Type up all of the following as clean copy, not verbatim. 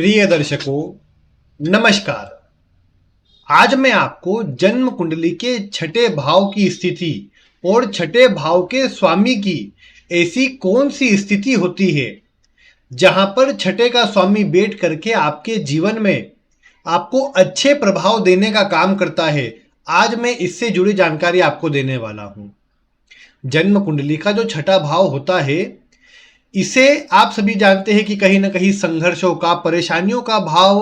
प्रिय दर्शकों, नमस्कार। आज मैं आपको जन्म कुंडली के छठे भाव की स्थिति और छठे भाव के स्वामी की ऐसी कौन सी स्थिति होती है जहां पर छठे का स्वामी बैठ करके आपके जीवन में आपको अच्छे प्रभाव देने का काम करता है। आज मैं इससे जुड़ी जानकारी आपको देने वाला हूं। जन्म कुंडली का जो छठा भाव होता है, इसे आप सभी जानते हैं कि कहीं ना कहीं संघर्षों का, परेशानियों का भाव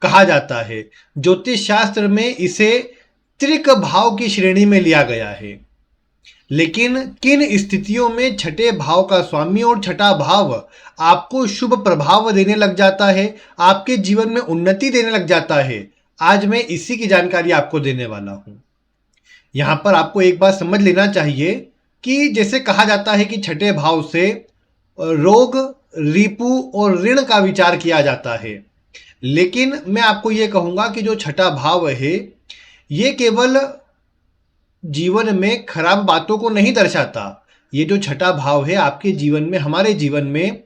कहा जाता है। ज्योतिष शास्त्र में इसे त्रिक भाव की श्रेणी में लिया गया है। लेकिन किन स्थितियों में छठे भाव का स्वामी और छठा भाव आपको शुभ प्रभाव देने लग जाता है, आपके जीवन में उन्नति देने लग जाता है, आज मैं इसी की जानकारी आपको देने वाला हूं। यहां पर आपको एक बात समझ लेना चाहिए कि जैसे कहा जाता है कि छठे भाव से रोग, रिपु और ऋण का विचार किया जाता है। लेकिन मैं आपको यह कहूंगा कि जो छठा भाव है, ये केवल जीवन में खराब बातों को नहीं दर्शाता। ये जो छठा भाव है आपके जीवन में, हमारे जीवन में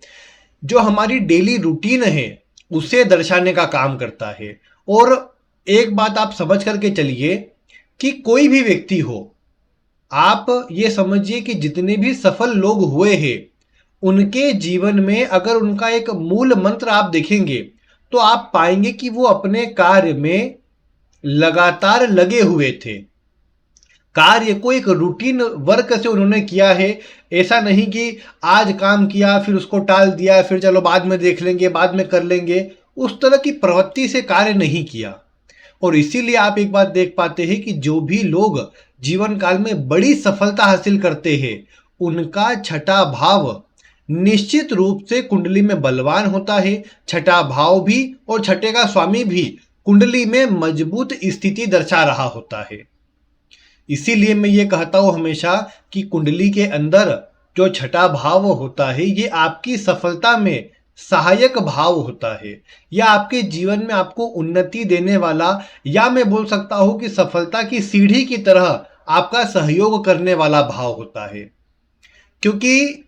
जो हमारी डेली रूटीन है उसे दर्शाने का काम करता है। और एक बात आप समझ करके चलिए कि कोई भी व्यक्ति हो, आप ये समझिए कि जितने भी सफल लोग हुए हैं, उनके जीवन में अगर उनका एक मूल मंत्र आप देखेंगे तो आप पाएंगे कि वो अपने कार्य में लगातार लगे हुए थे। कार्य को एक रूटीन वर्क से उन्होंने किया है। ऐसा नहीं कि आज काम किया फिर उसको टाल दिया, फिर चलो बाद में देख लेंगे, बाद में कर लेंगे, उस तरह की प्रवृत्ति से कार्य नहीं किया। और इसीलिए आप एक बात देख पाते हैं कि जो भी लोग जीवन काल में बड़ी सफलता हासिल करते हैं, उनका छठा भाव निश्चित रूप से कुंडली में बलवान होता है। छठा भाव भी और छठे का स्वामी भी कुंडली में मजबूत स्थिति दर्शा रहा होता है। इसीलिए मैं ये कहता हूं हमेशा कि कुंडली के अंदर जो छठा भाव होता है, ये आपकी सफलता में सहायक भाव होता है। या आपके जीवन में आपको उन्नति देने वाला, या मैं बोल सकता हूं कि सफलता की सीढ़ी की तरह आपका सहयोग करने वाला भाव होता है। क्योंकि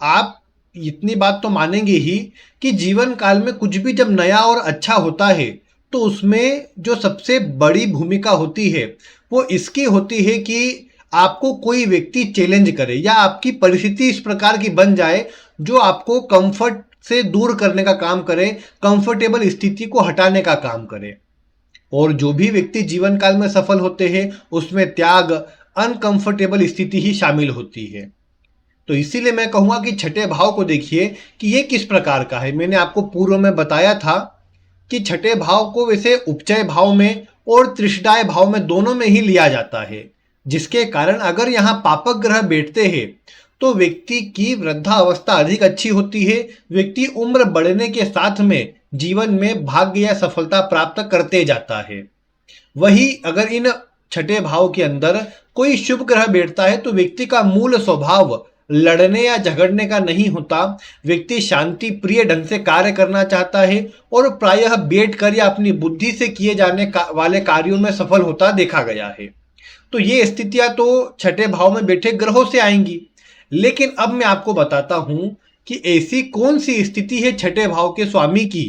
आप इतनी बात तो मानेंगे ही कि जीवन काल में कुछ भी जब नया और अच्छा होता है तो उसमें जो सबसे बड़ी भूमिका होती है वो इसकी होती है कि आपको कोई व्यक्ति चैलेंज करे, या आपकी परिस्थिति इस प्रकार की बन जाए जो आपको कंफर्ट से दूर करने का काम करे, कंफर्टेबल स्थिति को हटाने का काम करे। और जो भी व्यक्ति जीवन काल में सफल होते हैं उसमें त्याग, अनकंफर्टेबल स्थिति ही शामिल होती है। तो इसीलिए मैं कहूंगा कि छठे भाव को देखिए कि ये किस प्रकार का है। मैंने आपको पूर्व में बताया था कि छठे भाव को वैसे उपचय भाव में और त्रिषदाय भाव में दोनों में ही लिया जाता है, जिसके कारण अगर यहाँ पापक ग्रह बैठते हैं तो व्यक्ति की वृद्धावस्था अधिक अच्छी होती है। व्यक्ति उम्र बढ़ने के साथ में जीवन में भाग्य या सफलता प्राप्त करते जाता है। वही अगर इन छठे भाव के अंदर कोई शुभ ग्रह बैठता है तो व्यक्ति का मूल स्वभाव लड़ने या झगड़ने का नहीं होता। व्यक्ति शांति प्रिय ढंग से कार्य करना चाहता है और प्रायः बैठकर या अपनी बुद्धि से किए जाने वाले कार्यों में सफल होता देखा गया है। तो ये स्थितियां तो छठे भाव में बैठे ग्रहों से आएंगी। लेकिन अब मैं आपको बताता हूं कि ऐसी कौन सी स्थिति है छठे भाव के स्वामी की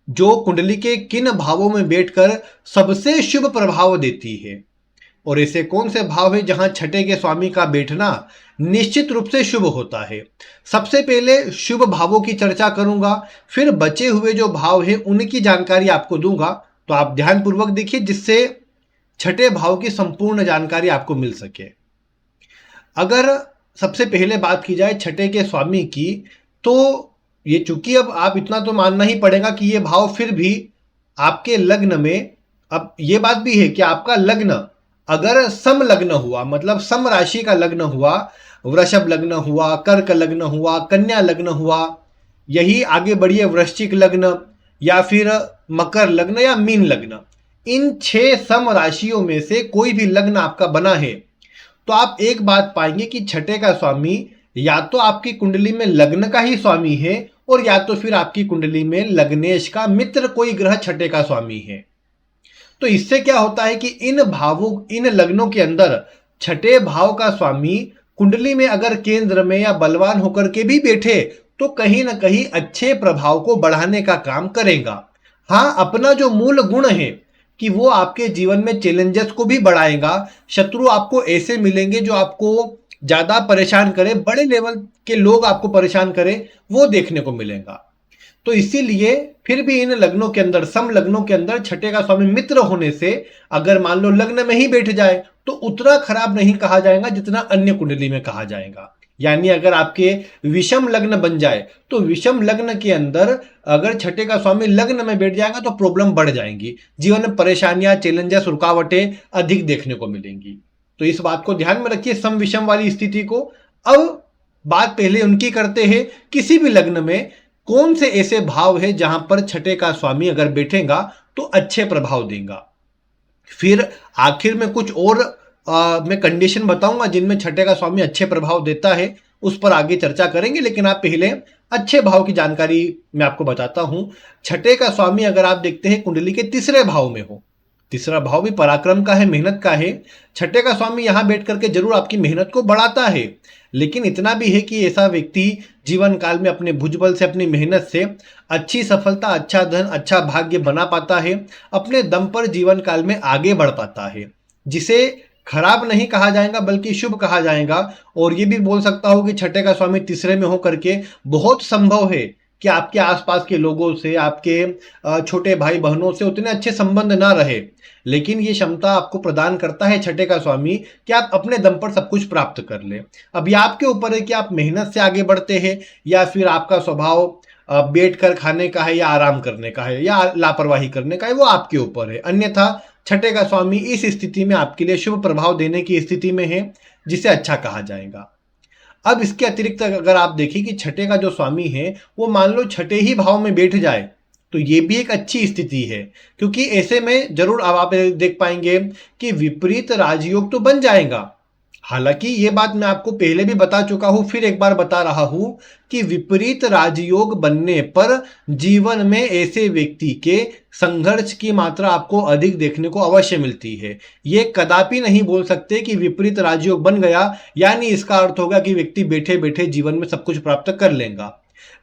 जो कुंडली के किन भावों में बैठकर सबसे शुभ प्रभाव देती है। और ऐसे कौन से भाव है जहां छठे के स्वामी का बैठना निश्चित रूप से शुभ होता है। सबसे पहले शुभ भावों की चर्चा करूंगा, फिर बचे हुए जो भाव है उनकी जानकारी आपको दूंगा। तो आप ध्यानपूर्वक देखिए जिससे छठे भाव की संपूर्ण जानकारी आपको मिल सके। अगर सबसे पहले बात की जाए छठे के स्वामी की, तो ये चूंकि अब आप इतना तो मानना ही पड़ेगा कि ये भाव फिर भी आपके लग्न में, अब ये बात भी है कि आपका लग्न अगर सम लग्न हुआ, मतलब सम राशि का लग्न हुआ, वृषभ लग्न हुआ, कर्क लग्न हुआ, कन्या लग्न हुआ, यही आगे बढ़िए वृश्चिक लग्न या फिर मकर लग्न या मीन लग्न, इन 6 सम राशियों में से कोई भी लग्न आपका बना है तो आप एक बात पाएंगे कि छठे का स्वामी या तो आपकी कुंडली में लग्न का ही स्वामी है और या तो फिर आपकी कुंडली में लग्नेश का मित्र कोई ग्रह छठे का स्वामी है। तो इससे क्या होता है कि इन भावों, इन लग्नों के अंदर छठे भाव का स्वामी कुंडली में अगर केंद्र में या बलवान होकर के भी बैठे तो कहीं ना कहीं अच्छे प्रभाव को बढ़ाने का काम करेगा। हाँ, अपना जो मूल गुण है कि वो आपके जीवन में चैलेंजेस को भी बढ़ाएगा। शत्रु आपको ऐसे मिलेंगे जो आपको ज्यादा परेशान करे, बड़े लेवल के लोग आपको परेशान करे, वो देखने को मिलेगा। तो इसीलिए फिर भी इन लग्नों के अंदर, सम लग्नों के अंदर छठे का स्वामी मित्र होने से अगर मान लो लग्न में ही बैठ जाए तो उतना खराब नहीं कहा जाएगा जितना अन्य कुंडली में कहा जाएगा। यानी अगर आपके विषम लग्न बन जाए तो विषम लग्न के अंदर अगर छठे का स्वामी लग्न में बैठ जाएगा तो प्रॉब्लम बढ़ जाएंगी, जीवन में परेशानियां, चैलेंजेस, रुकावटें अधिक देखने को मिलेंगी। तो इस बात को ध्यान में रखिए सम विषम वाली स्थिति को। अब बात पहले उनकी करते हैं, किसी भी लग्न में कौन से ऐसे भाव है जहां पर छठे का स्वामी अगर बैठेगा तो अच्छे प्रभाव देगा। फिर आखिर में कुछ और मैं कंडीशन बताऊंगा जिनमें छठे का स्वामी अच्छे प्रभाव देता है, उस पर आगे चर्चा करेंगे। लेकिन आप पहले अच्छे भाव की जानकारी मैं आपको बताता हूं। छठे का स्वामी अगर आप देखते हैं कुंडली के तीसरे भाव में हो, तीसरा भाव भी पराक्रम का है, मेहनत का है। छठे का स्वामी यहां बैठ करके जरूर आपकी मेहनत को बढ़ाता है, लेकिन इतना भी है कि ऐसा व्यक्ति जीवन काल में अपने भुजबल से, अपनी मेहनत से अच्छी सफलता, अच्छा धन, अच्छा भाग्य बना पाता है, अपने दम पर जीवन काल में आगे बढ़ पाता है, जिसे खराब नहीं कहा जाएगा बल्कि शुभ कहा जाएगा। और ये भी बोल सकता हूं कि छठे का स्वामी तीसरे में होकर के बहुत संभव है कि आपके आसपास के लोगों से, आपके छोटे भाई बहनों से उतने अच्छे संबंध ना रहे, लेकिन ये क्षमता आपको प्रदान करता है छठे का स्वामी कि आप अपने दम पर सब कुछ प्राप्त कर ले। अब ये आपके ऊपर है कि आप मेहनत से आगे बढ़ते हैं या फिर आपका स्वभाव बैठ कर खाने का है या आराम करने का है या लापरवाही करने का है, वो आपके ऊपर है। अन्यथा छठे का स्वामी इस स्थिति में आपके लिए शुभ प्रभाव देने की स्थिति में है, जिसे अच्छा कहा जाएगा। अब इसके अतिरिक्त अगर आप देखें कि छठे का जो स्वामी है वो मान लो छठे ही भाव में बैठ जाए तो ये भी एक अच्छी स्थिति है, क्योंकि ऐसे में जरूर अब आप देख पाएंगे कि विपरीत राजयोग तो बन जाएगा। हालांकि ये बात मैं आपको पहले भी बता चुका हूं, फिर एक बार बता रहा हूं कि विपरीत राजयोग बनने पर जीवन में ऐसे व्यक्ति के संघर्ष की मात्रा आपको अधिक देखने को अवश्य मिलती है। ये कदापि नहीं बोल सकते कि विपरीत राजयोग बन गया यानी इसका अर्थ होगा कि व्यक्ति बैठे बैठे जीवन में सब कुछ प्राप्त कर लेगा।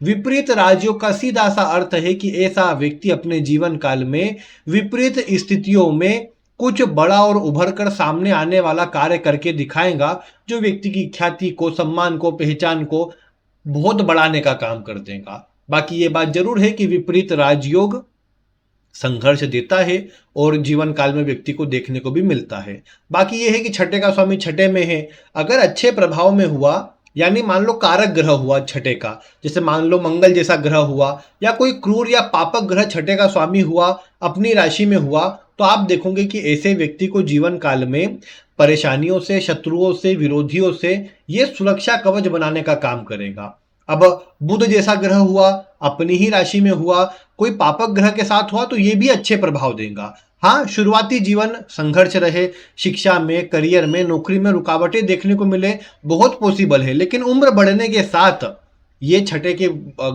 विपरीत राजयोग का सीधा सा अर्थ है कि ऐसा व्यक्ति अपने जीवन काल में विपरीत स्थितियों में कुछ बड़ा और उभर कर सामने आने वाला कार्य करके दिखाएगा, जो व्यक्ति की ख्याति को, सम्मान को, पहचान को बहुत बढ़ाने का काम कर देगा। बाकी ये बात जरूर है कि विपरीत राजयोग संघर्ष देता है और जीवन काल में व्यक्ति को देखने को भी मिलता है। बाकी ये है कि छठे का स्वामी छठे में है, अगर अच्छे प्रभाव में हुआ यानी मान लो कारक ग्रह हुआ छठे का, जैसे मान लो मंगल जैसा ग्रह हुआ या कोई क्रूर या पापक ग्रह छठे का स्वामी हुआ, अपनी राशि में हुआ, तो आप देखोगे कि ऐसे व्यक्ति को जीवन काल में परेशानियों से, शत्रुओं से, विरोधियों से ये सुरक्षा कवच बनाने का काम करेगा। अब बुध जैसा ग्रह हुआ, अपनी ही राशि में हुआ, कोई पापक ग्रह के साथ हुआ तो ये भी अच्छे प्रभाव देगा। हाँ, शुरुआती जीवन संघर्ष रहे, शिक्षा में, करियर में, नौकरी में रुकावटें देखने को मिले, बहुत पॉसिबल है, लेकिन उम्र बढ़ने के साथ ये छठे के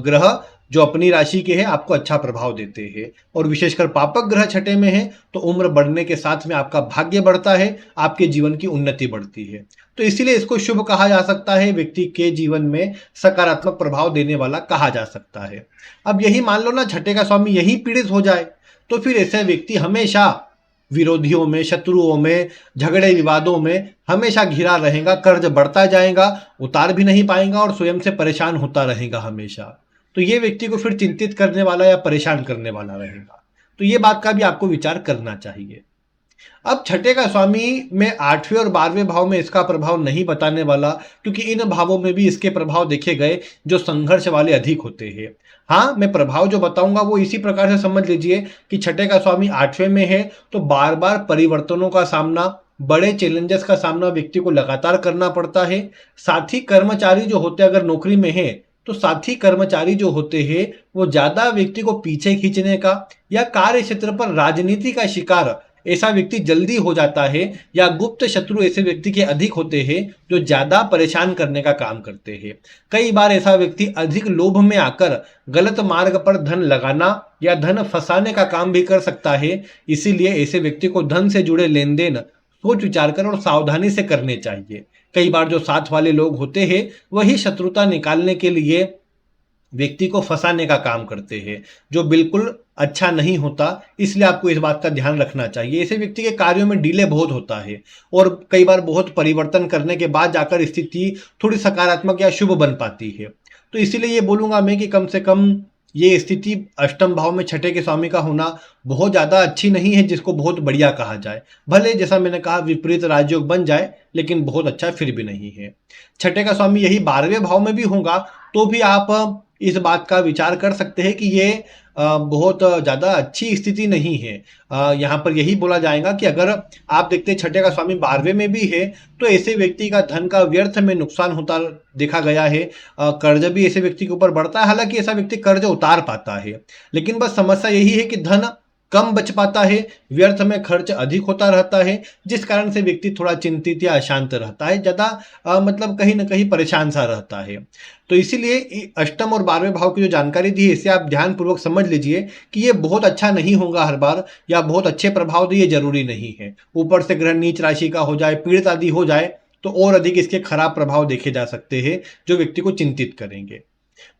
ग्रह जो अपनी राशि के हैं आपको अच्छा प्रभाव देते हैं। और विशेषकर पापक ग्रह छठे में है तो उम्र बढ़ने के साथ में आपका भाग्य बढ़ता है, आपके जीवन की उन्नति बढ़ती है। तो इसीलिए इसको शुभ कहा जा सकता है, व्यक्ति के जीवन में सकारात्मक प्रभाव देने वाला कहा जा सकता है। अब यही मान लो ना छठे का स्वामी यही पीड़ित हो जाए तो फिर ऐसा व्यक्ति हमेशा विरोधियों में, शत्रुओं में, झगड़े विवादों में हमेशा घिरा रहेगा, कर्ज बढ़ता जाएगा, उतार भी नहीं पाएगा और स्वयं से परेशान होता रहेगा हमेशा। तो ये व्यक्ति को फिर चिंतित करने वाला या परेशान करने वाला रहेगा। तो ये बात का भी आपको विचार करना चाहिए। अब छठे का स्वामी में 8वें और 12वें भाव में इसका प्रभाव नहीं बताने वाला, क्योंकि इन भावों में भी इसके प्रभाव देखे गए जो संघर्ष वाले अधिक होते हैं। हाँ, मैं प्रभाव जो बताऊंगा वो इसी प्रकार से समझ लीजिए कि छठे का स्वामी 8वें में है तो बार बार परिवर्तनों का सामना, बड़े चैलेंजेस का सामना व्यक्ति को लगातार करना पड़ता है। साथी कर्मचारी जो होते हैं, अगर नौकरी में है तो साथी कर्मचारी जो होते हैं वो ज्यादा व्यक्ति को पीछे खींचने का या कार्य क्षेत्र पर राजनीति का शिकार ऐसा व्यक्ति जल्दी हो जाता है, या गुप्त शत्रु ऐसे व्यक्ति के अधिक होते हैं जो ज्यादा परेशान करने का काम करते हैं। कई बार ऐसा व्यक्ति अधिक लोभ में आकर गलत मार्ग पर धन लगाना या धन फंसाने का काम भी कर सकता है। इसीलिए ऐसे व्यक्ति को धन से जुड़े लेन देन सोच विचार कर और सावधानी से करने चाहिए। कई बार जो साथ वाले लोग होते हैं वही शत्रुता निकालने के लिए व्यक्ति को फंसाने का काम करते हैं, जो बिल्कुल अच्छा नहीं होता। इसलिए आपको इस बात का ध्यान रखना चाहिए। ऐसे व्यक्ति के कार्यों में डिले बहुत होता है और कई बार बहुत परिवर्तन करने के बाद जाकर स्थिति थोड़ी सकारात्मक या शुभ बन पाती है। तो इसीलिए ये बोलूंगा मैं कि कम से कम ये स्थिति अष्टम भाव में छठे के स्वामी का होना बहुत ज़्यादा अच्छी नहीं है, जिसको बहुत बढ़िया कहा जाए। भले जैसा मैंने कहा विपरीत राजयोग बन जाए, लेकिन बहुत अच्छा फिर भी नहीं है। छठे का स्वामी यही 12वें भाव में भी होगा तो भी आप इस बात का विचार कर सकते हैं कि ये बहुत ज़्यादा अच्छी स्थिति नहीं है। यहाँ पर यही बोला जाएगा कि अगर आप देखते हैं छठे का स्वामी 12वें में भी है तो ऐसे व्यक्ति का धन का व्यर्थ में नुकसान होता देखा गया है। कर्ज भी ऐसे व्यक्ति के ऊपर बढ़ता है। हालांकि ऐसा व्यक्ति कर्ज उतार पाता है, लेकिन बस समस्या यही है कि धन कम बच पाता है, व्यर्थ में खर्च अधिक होता रहता है, जिस कारण से व्यक्ति थोड़ा चिंतित या अशांत रहता है, ज़्यादा मतलब कहीं ना कहीं परेशान सा रहता है। तो इसीलिए अष्टम और 12वें भाव की जो जानकारी दी है इसे आप ध्यानपूर्वक समझ लीजिए कि ये बहुत अच्छा नहीं होगा हर बार, या बहुत अच्छे प्रभाव दे ये जरूरी नहीं है। ऊपर से ग्रह नीच राशि का हो जाए, पीड़ित आदि हो जाए तो और अधिक इसके खराब प्रभाव देखे जा सकते हैं जो व्यक्ति को चिंतित करेंगे।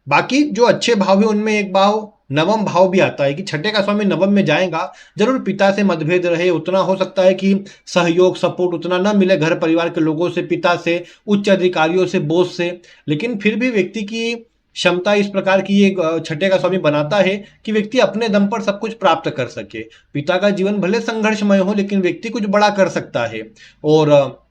बाकी जो अच्छे भाव है उनमें एक भाव नवम भाव भी आता है कि छठे का स्वामी नवम में जाएगा, जरूर पिता से मतभेद रहे, उतना हो सकता है कि सहयोग सपोर्ट उतना ना मिले घर परिवार के लोगों से, पिता से, उच्च अधिकारियों से, बॉस से, लेकिन फिर भी व्यक्ति की क्षमता इस प्रकार की ये छठे का स्वामी बनाता है कि व्यक्ति अपने दम पर सब कुछ प्राप्त कर सके। पिता का जीवन भले संघर्षमय हो लेकिन व्यक्ति कुछ बड़ा कर सकता है। और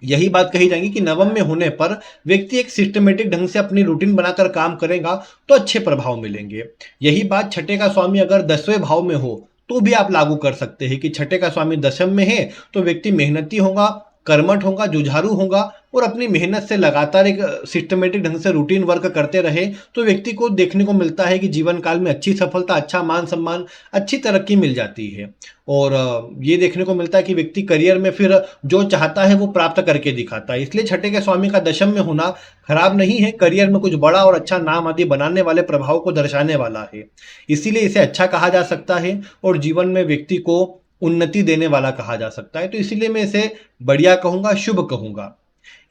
यही बात कही जाएगी कि नवम में होने पर व्यक्ति एक सिस्टमेटिक ढंग से अपनी रूटीन बनाकर काम करेगा तो अच्छे प्रभाव मिलेंगे। यही बात छठे का स्वामी अगर 10वें भाव में हो तो भी आप लागू कर सकते हैं कि छठे का स्वामी दशम में है तो व्यक्ति मेहनती होगा, कर्मठ होगा, जुझारू होगा और अपनी मेहनत से लगातार एक सिस्टमेटिक ढंग से रूटीन वर्क करते रहे तो व्यक्ति को देखने को मिलता है कि जीवन काल में अच्छी सफलता, अच्छा मान सम्मान, अच्छी तरक्की मिल जाती है। और ये देखने को मिलता है कि व्यक्ति करियर में फिर जो चाहता है वो प्राप्त करके दिखाता है। इसलिए छठे के स्वामी का दशम में होना खराब नहीं है, करियर में कुछ बड़ा और अच्छा नाम आदि बनाने वाले प्रभाव को दर्शाने वाला है। इसीलिए इसे अच्छा कहा जा सकता है और जीवन में व्यक्ति को उन्नति देने वाला कहा जा सकता है। तो इसीलिए मैं इसे बढ़िया कहूंगा, शुभ कहूंगा।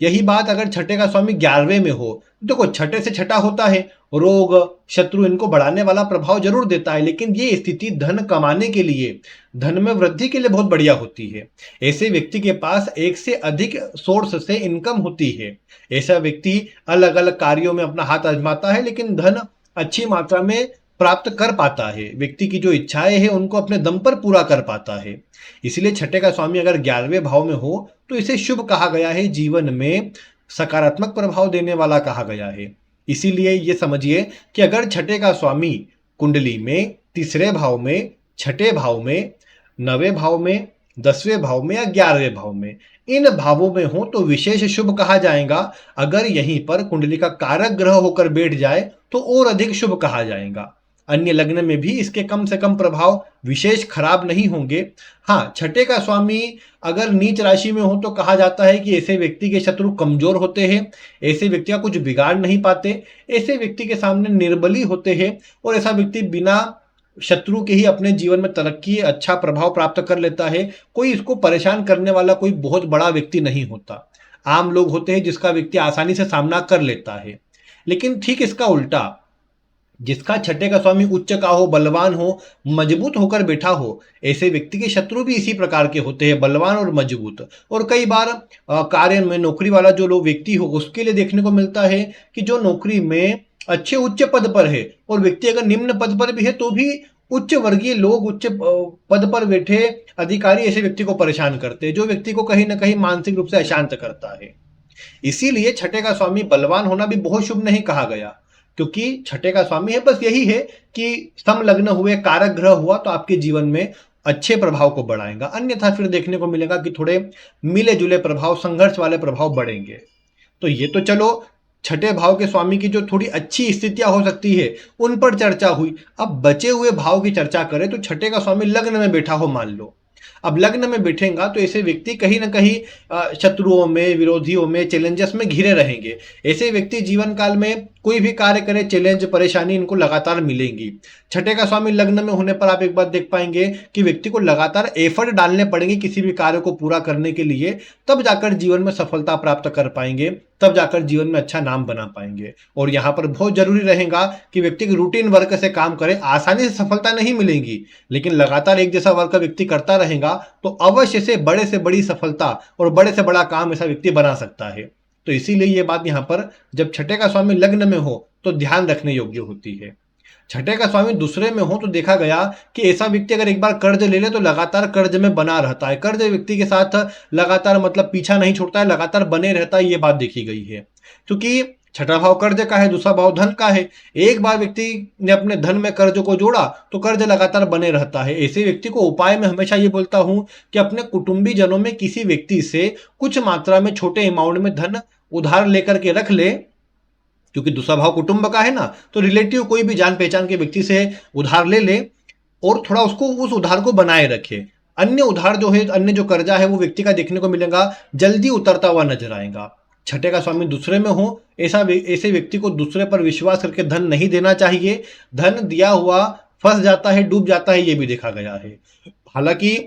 यही बात अगर छठे का स्वामी 11वें में हो, देखो छठे से छठा होता है, रोग शत्रु इनको बढ़ाने वाला प्रभाव जरूर देता है, लेकिन ये स्थिति धन कमाने के लिए, धन में वृद्धि के लिए बहुत बढ़िया होती है। ऐसे व्यक्ति के पास एक से अधिक सोर्स से इनकम होती है। ऐसा व्यक्ति अलग अलग कार्यों में अपना हाथ आजमाता है लेकिन धन अच्छी मात्रा में प्राप्त कर पाता है। व्यक्ति की जो इच्छाएं हैं उनको अपने दम पर पूरा कर पाता है। इसलिए छठे का स्वामी अगर 11वें भाव में हो तो इसे शुभ कहा गया है, जीवन में सकारात्मक प्रभाव देने वाला कहा गया है। इसीलिए ये समझिए कि अगर छठे का स्वामी कुंडली में तीसरे भाव में, छठे भाव में, 9वें भाव में, 10वें भाव में या 11वें भाव में, इन भावों में हो तो विशेष शुभ कहा जाएगा। अगर यहीं पर कुंडली का कारक ग्रह होकर बैठ जाए तो और अधिक शुभ कहा जाएगा। अन्य लग्न में भी इसके कम से कम प्रभाव विशेष खराब नहीं होंगे। हाँ, छठे का स्वामी अगर नीच राशि में हो तो कहा जाता है कि ऐसे व्यक्ति के शत्रु कमजोर होते हैं, ऐसे व्यक्ति का कुछ बिगाड़ नहीं पाते, ऐसे व्यक्ति के सामने निर्बली होते हैं और ऐसा व्यक्ति बिना शत्रु के ही अपने जीवन में तरक्की, अच्छा प्रभाव प्राप्त कर लेता है। कोई इसको परेशान करने वाला कोई बहुत बड़ा व्यक्ति नहीं होता। आम लोग होते हैं जिसका व्यक्ति आसानी से सामना कर लेता है। लेकिन ठीक इसका उल्टा, जिसका छठे का स्वामी उच्च का हो, बलवान हो, मजबूत होकर बैठा हो, ऐसे व्यक्ति के शत्रु भी इसी प्रकार के होते हैं, बलवान और मजबूत। और कई बार कार्य में नौकरी वाला जो लोग व्यक्ति हो उसके लिए देखने को मिलता है कि जो नौकरी में अच्छे उच्च पद पर है और व्यक्ति अगर निम्न पद पर भी है तो भी उच्च वर्गीय लोग, उच्च पद पर बैठे अधिकारी ऐसे व्यक्ति को परेशान करते हैं, जो व्यक्ति को कहीं ना कहीं मानसिक रूप से अशांत करता है। इसीलिए छठे का स्वामी बलवान होना भी बहुत शुभ नहीं कहा गया, क्योंकि छठे का स्वामी है बस यही है कि समलग्न हुए, कारक ग्रह हुआ तो आपके जीवन में अच्छे प्रभाव को बढ़ाएगा। अन्यथा फिर देखने को मिलेगा कि थोड़े मिले जुले प्रभाव, संघर्ष वाले प्रभाव बढ़ेंगे। तो ये तो चलो छठे भाव के स्वामी की जो थोड़ी अच्छी स्थितियां हो सकती है उन पर चर्चा हुई। अब बचे हुए भाव की चर्चा करें तो छठे का स्वामी लग्न में बैठा हो मान लो। अब लग्न में बैठेगा तो ऐसे व्यक्ति कहीं ना कहीं शत्रुओं में, विरोधियों में, चैलेंजेस में घिरे रहेंगे। ऐसे व्यक्ति जीवन काल में कोई भी कार्य करे, चैलेंज, परेशानी इनको लगातार मिलेंगी। छठे का स्वामी लग्न में होने पर आप एक बात देख पाएंगे कि व्यक्ति को लगातार एफर्ट डालने पड़ेंगे किसी भी कार्य को पूरा करने के लिए, तब जाकर जीवन में सफलता प्राप्त कर पाएंगे। तब जाकर जीवन में अच्छा नाम बना पाएंगे। और यहाँ पर बहुत जरूरी रहेगा कि व्यक्ति की रूटीन वर्क से काम करे। आसानी से सफलता नहीं मिलेगी, लेकिन लगातार एक जैसा वर्क व्यक्ति करता रहेगा तो अवश्य से बड़ी सफलता और बड़े से बड़ा काम ऐसा व्यक्ति बना सकता है। तो इसीलिए ये बात यहाँ पर जब छठे का स्वामी लग्न में हो तो ध्यान रखने योग्य होती है। छठे का स्वामी दूसरे में हो तो देखा गया कि ऐसा व्यक्ति अगर एक बार कर्ज ले ले तो लगातार कर्ज में बना रहता है, कर्ज व्यक्ति के साथ लगातार मतलब पीछा नहीं छोड़ता है, लगातार बने रहता है, ये बात देखी गई है। क्योंकि छठा भाव कर्ज का है, दूसरा भाव धन का है। एक बार व्यक्ति ने अपने धन में कर्ज को जोड़ा तो कर्ज लगातार बने रहता है। ऐसे व्यक्ति को उपाय में हमेशा ये बोलता हूं कि अपने कुटुंबी जनों में किसी व्यक्ति से कुछ मात्रा में छोटे अमाउंट में धन उधार लेकर के रख ले, क्योंकि दूसरा भाव कुटुंब का है ना, तो रिलेटिव कोई भी जान पहचान के व्यक्ति से उधार ले ले और थोड़ा उसको उस उधार को बनाए रखे। अन्य उधार जो है, अन्य जो कर्जा है वो व्यक्ति का देखने को मिलेगा जल्दी उतरता हुआ नजर आएगा। छठे का स्वामी दूसरे में हो, ऐसे व्यक्ति को दूसरे पर विश्वास करके धन नहीं देना चाहिए। धन दिया हुआ फंस जाता है, डूब जाता है, ये भी देखा गया है। हालांकि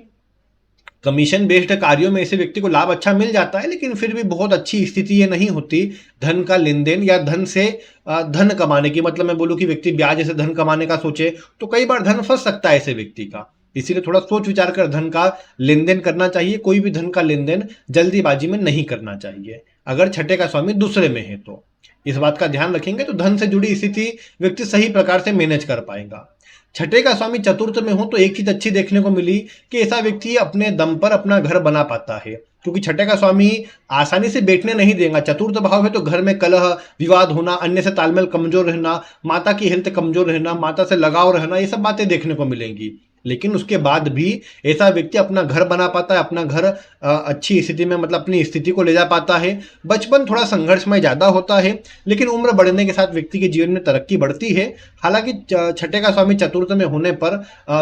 कमीशन बेस्ड कार्यों में ऐसे व्यक्ति को लाभ अच्छा मिल जाता है, लेकिन फिर भी बहुत अच्छी स्थिति ये नहीं होती धन का लेन देन या धन से धन कमाने की। मतलब मैं बोलूं कि व्यक्ति ब्याज से धन कमाने का सोचे तो कई बार धन फंस सकता है ऐसे व्यक्ति का। इसीलिए थोड़ा सोच विचार कर धन का लेन देन करना चाहिए। कोई भी धन का लेन देन जल्दीबाजी में नहीं करना चाहिए अगर छठे का स्वामी दूसरे में है तो। इस बात का ध्यान रखेंगे तो धन से जुड़ी स्थिति व्यक्ति सही प्रकार से मैनेज कर पाएगा। छठे का स्वामी चतुर्थ में हो तो एक चीज अच्छी देखने को मिली कि ऐसा व्यक्ति अपने दम पर अपना घर बना पाता है, क्योंकि छठे का स्वामी आसानी से बैठने नहीं देगा। चतुर्थ भाव है तो घर में कलह विवाद होना, अन्य से तालमेल कमजोर रहना, माता की हेल्थ कमजोर रहना, माता से लगाव रहना, ये सब बातें देखने को मिलेंगी। लेकिन उसके बाद भी ऐसा व्यक्ति अपना घर बना पाता है, अपना घर अच्छी स्थिति में मतलब अपनी स्थिति को ले जा पाता है। बचपन थोड़ा संघर्षमय ज्यादा होता है, लेकिन उम्र बढ़ने के साथ व्यक्ति के जीवन में तरक्की बढ़ती है। हालांकि छठे का स्वामी चतुर्थ में होने पर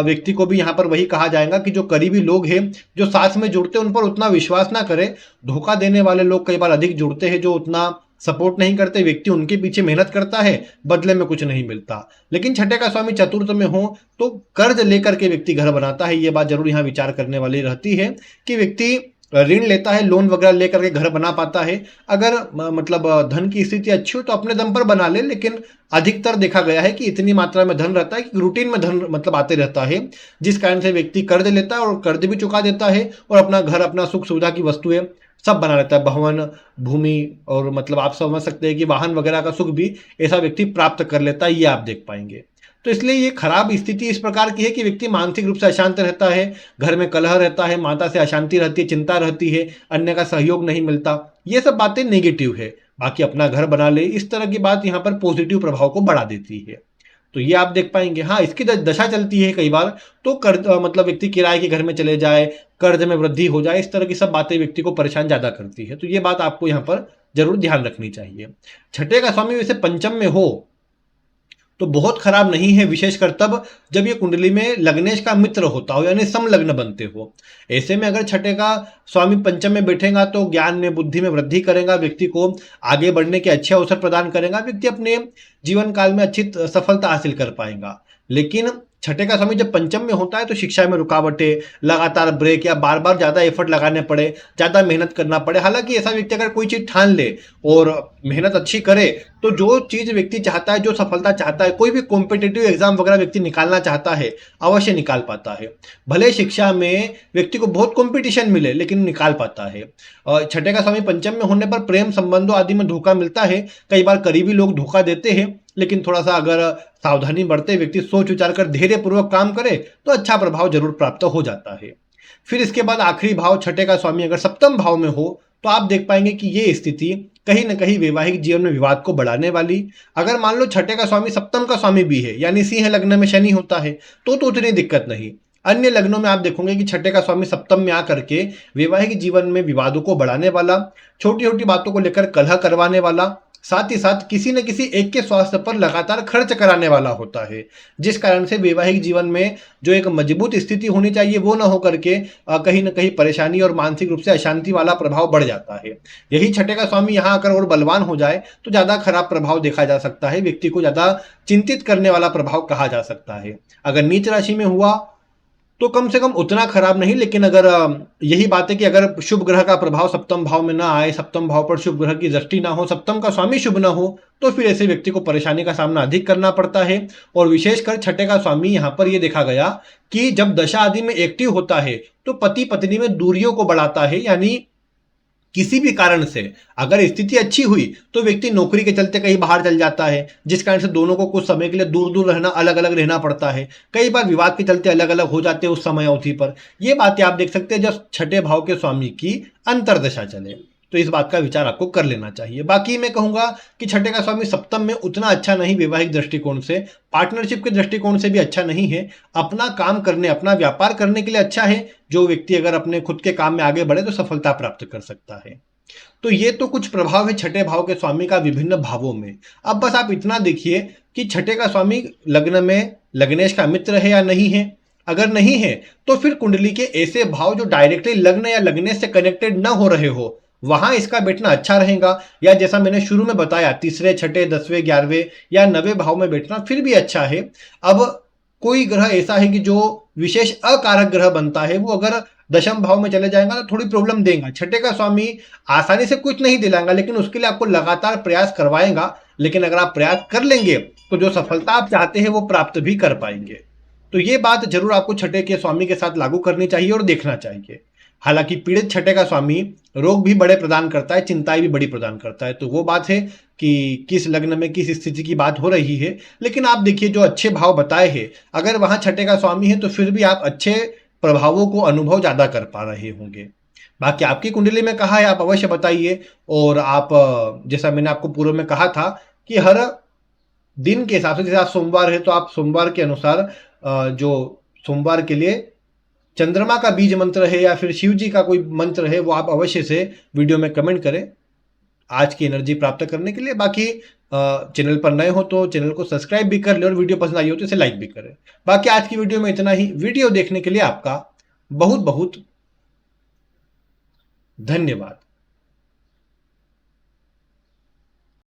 व्यक्ति को भी यहाँ पर वही कहा जाएगा कि जो करीबी लोग हैं, जो साथ में जुड़ते हैं, उन पर उतना विश्वास ना करें। धोखा देने वाले लोग कई बार अधिक जुड़ते हैं, जो उतना सपोर्ट नहीं करते। व्यक्ति उनके पीछे मेहनत करता है, बदले में कुछ नहीं मिलता। लेकिन छठे का स्वामी चतुर्थ में हो तो कर्ज लेकर के व्यक्ति घर बनाता है। ये बात जरूर यहाँ विचार करने वाली रहती है कि व्यक्ति ऋण लेता है, लोन वगैरह लेकर के घर बना पाता है। अगर मतलब धन की स्थिति अच्छी हो तो अपने दम पर बना ले, लेकिन अधिकतर देखा गया है कि इतनी मात्रा में धन रहता है कि रूटीन में धन मतलब आते रहता है, जिस कारण से व्यक्ति कर्ज लेता है और कर्ज भी चुका देता है और अपना घर, अपना सुख सुविधा की वस्तुएं सब बना लेता है। भवन, भूमि और मतलब आप समझ सकते हैं कि वाहन वगैरह का सुख भी ऐसा व्यक्ति प्राप्त कर लेता है, ये आप देख पाएंगे। तो इसलिए ये खराब स्थिति इस प्रकार की है कि व्यक्ति मानसिक रूप से अशांत रहता है, घर में कलह रहता है, माता से अशांति रहती है, चिंता रहती है, अन्य का सहयोग नहीं मिलता। ये सब बातें नेगेटिव है। बाकी अपना घर बना ले, इस तरह की बात यहाँ पर पॉजिटिव प्रभाव को बढ़ा देती है। तो ये आप देख पाएंगे। हाँ, इसकी दशा चलती है कई बार तो कर्ज मतलब व्यक्ति किराए के घर में चले जाए, कर्ज में वृद्धि हो जाए, इस तरह की सब बातें व्यक्ति को परेशान ज्यादा करती है। तो ये बात आपको यहाँ पर जरूर ध्यान रखनी चाहिए। छठे का स्वामी वैसे पंचम में हो तो बहुत खराब नहीं है, विशेषकर तब जब ये कुंडली में लग्नेश का मित्र होता हो, यानी समलग्न बनते हो। ऐसे में अगर छठे का स्वामी पंचम में बैठेगा तो ज्ञान में, बुद्धि में वृद्धि करेगा, व्यक्ति को आगे बढ़ने के अच्छे अवसर प्रदान करेगा, व्यक्ति अपने जीवन काल में अच्छी सफलता हासिल कर पाएगा। लेकिन छठे का स्वामी जब पंचम में होता है तो शिक्षा में रुकावटें, लगातार ब्रेक या बार बार ज्यादा एफर्ट लगाने पड़े, ज्यादा मेहनत करना पड़े। हालांकि ऐसा व्यक्ति अगर कोई चीज ठान ले और मेहनत अच्छी करे तो जो चीज व्यक्ति चाहता है, जो सफलता चाहता है, कोई भी कॉम्पिटेटिव एग्जाम वगैरह व्यक्ति निकालना चाहता है, अवश्य निकाल पाता है। भले शिक्षा में व्यक्ति को बहुत कंपटीशन मिले, लेकिन निकाल पाता है। और छठे का स्वामी पंचम में होने पर प्रेम संबंधों आदि में धोखा मिलता है। कई बार करीबी लोग धोखा देते हैं, लेकिन थोड़ा सा अगर सावधानी बरते, व्यक्ति सोच विचार कर धैर्य पूर्वक काम करे तो अच्छा प्रभाव जरूर प्राप्त हो जाता है। फिर इसके बाद आखिरी भाव छठे का स्वामी अगर सप्तम भाव में हो तो आप देख पाएंगे कि ये स्थिति कहीं ना कहीं वैवाहिक जीवन में विवाद को बढ़ाने वाली। अगर मान लो छठे का स्वामी सप्तम का स्वामी भी है, यानी सिंह लग्न में शनि होता है, तो उतनी दिक्कत नहीं। अन्य लग्नों में आप देखोगे कि छठे का स्वामी सप्तम में आकर के वैवाहिक जीवन में विवादों को बढ़ाने वाला, छोटी छोटी बातों को लेकर कलह करवाने वाला, साथ ही साथ किसी न किसी एक के स्वास्थ्य पर लगातार खर्च कराने वाला होता है, जिस कारण से वैवाहिक जीवन में जो एक मजबूत स्थिति होनी चाहिए वो ना होकर के कहीं न कहीं परेशानी और मानसिक रूप से अशांति वाला प्रभाव बढ़ जाता है। यही छठे का स्वामी यहाँ आकर और बलवान हो जाए तो ज्यादा खराब प्रभाव देखा जा सकता है, व्यक्ति को ज्यादा चिंतित करने वाला प्रभाव कहा जा सकता है। अगर नीच राशि में हुआ तो कम से कम उतना खराब नहीं। लेकिन अगर यही बात है कि अगर शुभ ग्रह का प्रभाव सप्तम भाव में ना आए, सप्तम भाव पर शुभ ग्रह की दृष्टि ना हो, सप्तम का स्वामी शुभ ना हो, तो फिर ऐसे व्यक्ति को परेशानी का सामना अधिक करना पड़ता है। और विशेषकर छठे का स्वामी यहां पर यह देखा गया कि जब दशा आदि में एक्टिव होता है तो पति पत्नी में दूरियों को बढ़ाता है। यानी किसी भी कारण से अगर स्थिति अच्छी हुई तो व्यक्ति नौकरी के चलते कहीं बाहर चल जाता है, जिस कारण से दोनों को कुछ समय के लिए दूर दूर रहना, अलग अलग रहना पड़ता है। कई बार विवाद के चलते अलग अलग हो जाते हैं उस समय अवधि पर। ये बातें आप देख सकते हैं जब छठे भाव के स्वामी की अंतर्दशा चले, तो इस बात का विचार आपको कर लेना चाहिए। बाकी मैं कहूंगा कि छठे का स्वामी सप्तम में उतना अच्छा नहीं, वैवाहिक दृष्टिकोण से, पार्टनरशिप के दृष्टिकोण से भी अच्छा नहीं है। अपना काम करने, अपना व्यापार करने के लिए अच्छा है। जो व्यक्ति अगर अपने खुद के काम में आगे बढ़े तो सफलता प्राप्त कर सकता है। तो ये तो कुछ प्रभाव है छठे भाव के स्वामी का विभिन्न भावों में। अब बस आप इतना देखिए कि छठे का स्वामी लग्न में लग्नेश का मित्र है या नहीं है। अगर नहीं है तो फिर कुंडली के ऐसे भाव जो डायरेक्टली लग्न या लग्नेश से कनेक्टेड न हो रहे हो, वहां इसका बैठना अच्छा रहेगा। या जैसा मैंने शुरू में बताया, तीसरे, छठे, 10वें, 11वें या 9वें भाव में बैठना फिर भी अच्छा है। अब कोई ग्रह ऐसा है कि जो विशेष अकारक ग्रह बनता है, वो अगर दशम भाव में चले जाएगा तो थोड़ी प्रॉब्लम देगा। छठे का स्वामी आसानी से कुछ नहीं दिलाएगा, लेकिन उसके लिए आपको लगातार प्रयास करवाएगा। लेकिन अगर आप प्रयास कर लेंगे तो जो सफलता आप चाहते हैं वो प्राप्त भी कर पाएंगे। तो ये बात जरूर आपको छठे के स्वामी के साथ लागू करनी चाहिए और देखना चाहिए। हालांकि पीड़ित छठे का स्वामी रोग भी बड़े प्रदान करता है, चिंताएं भी बड़ी प्रदान करता है। तो वो बात है कि किस लग्न में किस स्थिति की बात हो रही है। लेकिन आप देखिए जो अच्छे भाव बताए हैं, अगर वहां छठे का स्वामी है तो फिर भी आप अच्छे प्रभावों को अनुभव ज्यादा कर पा रहे होंगे। बाकी आपकी कुंडली में कहा है आप अवश्य बताइए। और आप जैसा मैंने आपको पूर्व में कहा था कि हर दिन के हिसाब से, जैसे आज सोमवार है तो आप सोमवार के अनुसार जो सोमवार के लिए चंद्रमा का बीज मंत्र है या फिर शिव जी का कोई मंत्र है वो आप अवश्य से वीडियो में कमेंट करें आज की एनर्जी प्राप्त करने के लिए। बाकी चैनल पर नए हो तो चैनल को सब्सक्राइब भी कर ले और वीडियो पसंद आई हो तो इसे लाइक भी करें। बाकी आज की वीडियो में इतना ही। वीडियो देखने के लिए आपका बहुत बहुत धन्यवाद।